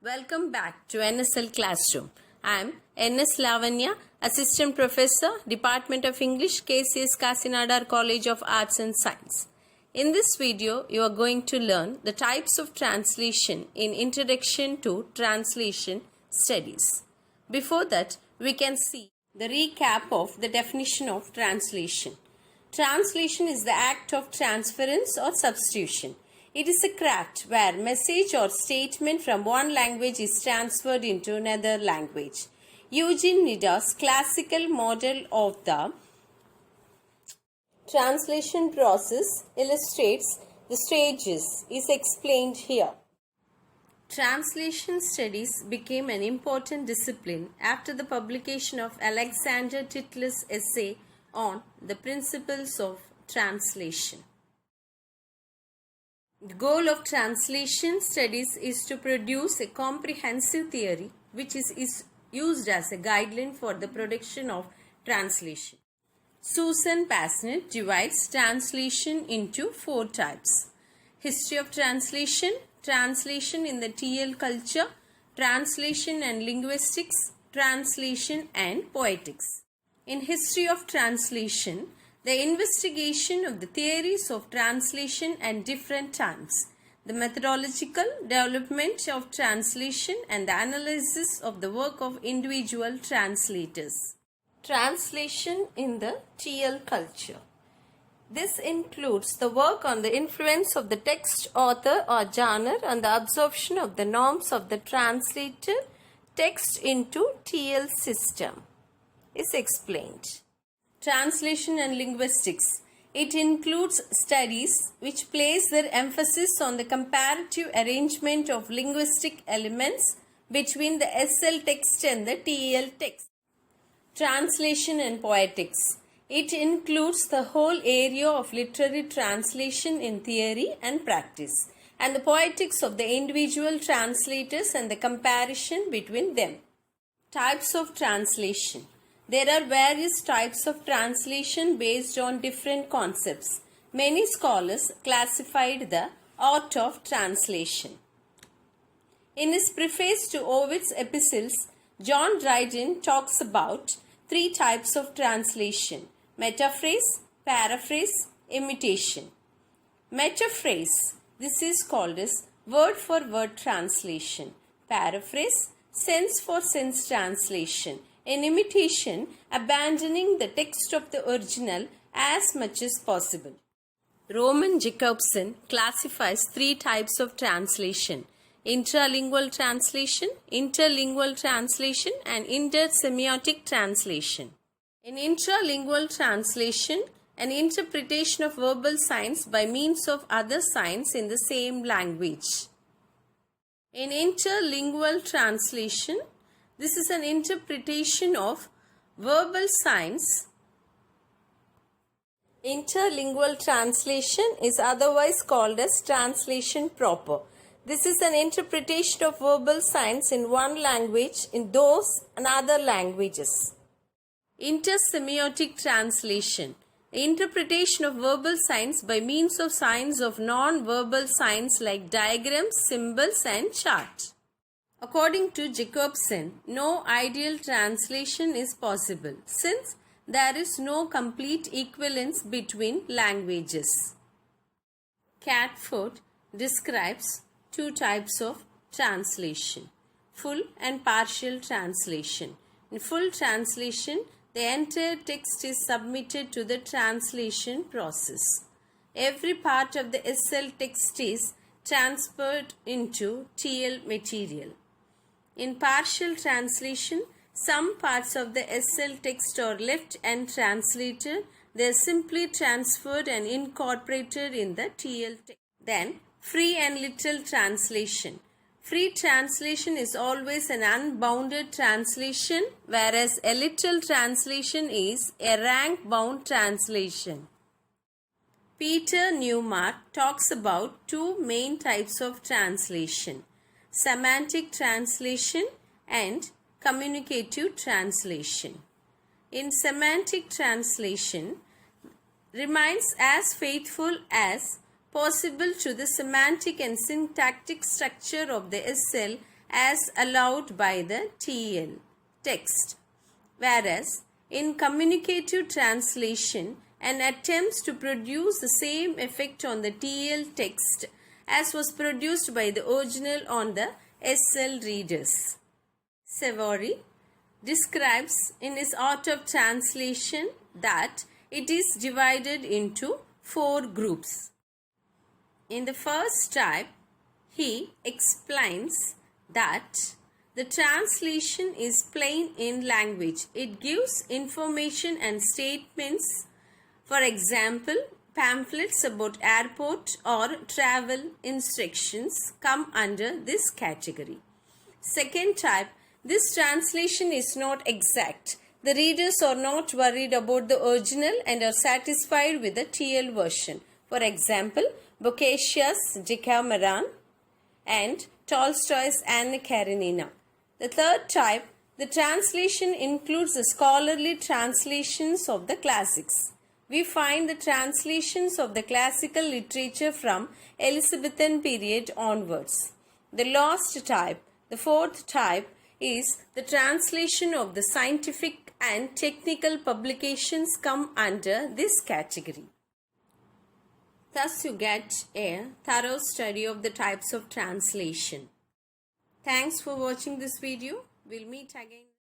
Welcome back to NSL Classroom. I am NS Lavanya, Assistant Professor, Department of English, KCS Kasinadar College of Arts and Science. In this video, you are going to learn the types of translation in Introduction to Translation Studies. Before that, we can see the recap of the definition of translation. Translation is the act of transference or substitution. It is a craft where message or statement from one language is transferred into another language. Eugene Nida's classical model of the translation process illustrates the stages is explained here. Translation studies became an important discipline after the publication of Alexander Tytler's essay on the principles of translation. The goal of translation studies is to produce a comprehensive theory which is used as a guideline for the production of translation. Susan Pasnett divides translation into 4 types: history of translation, translation in the TL culture, translation and linguistics, translation and poetics. In history of translation, the investigation of the theories of translation at different times, the methodological development of translation and the analysis of the work of individual translators. Translation in the TL culture. This includes the work on the influence of the text, author or genre on the absorption of the norms of the translated text into TL system is explained. Translation and linguistics. It includes studies which place their emphasis on the comparative arrangement of linguistic elements between the SL text and the TL text. Translation and poetics. It includes the whole area of literary translation in theory and practice, and the poetics of the individual translators and the comparison between them. Types of translation. There are various types of translation based on different concepts. Many scholars classified the art of translation. In his preface to Ovid's epistles, John Dryden talks about 3 types of translation: metaphrase, paraphrase, imitation. Metaphrase, this is called as word-for-word translation. Paraphrase, sense-for-sense translation. In imitation, abandoning the text of the original as much as possible. Roman Jacobson classifies 3 types of translation: intralingual translation, interlingual translation, and intersemiotic translation. In intralingual translation, an interpretation of verbal signs by means of other signs in the same language. In interlingual translation, this is an interpretation of verbal signs. Interlingual translation is otherwise called as translation proper. This is an interpretation of verbal signs in one language in those and other languages. Intersemiotic translation. The interpretation of verbal signs by means of signs of non-verbal signs like diagrams, symbols, and chart. According to Jacobson, no ideal translation is possible since there is no complete equivalence between languages. Catford describes 2 types of translation: full and partial translation. In full translation, the entire text is submitted to the translation process. Every part of the SL text is transferred into TL material. In partial translation, some parts of the SL text are left untranslated. They are simply transferred and incorporated in the TL text. Then, free and literal translation. Free translation is always an unbounded translation, whereas a literal translation is a rank-bound translation. Peter Newmark talks about 2 main types of translation: semantic translation and communicative translation. In semantic translation, remains as faithful as possible to the semantic and syntactic structure of the SL as allowed by the TL text. Whereas in communicative translation, an attempt to produce the same effect on the TL text as was produced by the original on the SL readers. Savory describes in his Art of Translation that it is divided into 4 groups. In the first type, he explains that the translation is plain in language. It gives information and statements. For example, pamphlets about airport or travel instructions come under this category. Second type, this translation is not exact. The readers are not worried about the original and are satisfied with the TL version. For example, Boccaccio's Decameron and Tolstoy's Anna Karenina. The third type, the translation includes the scholarly translations of the classics. We find the translations of the classical literature from Elizabethan period onwards. The last type, the fourth type, is the translation of the scientific and technical publications come under this category. Thus you get a thorough study of the types of translation. Thanks for watching this video. We'll meet again.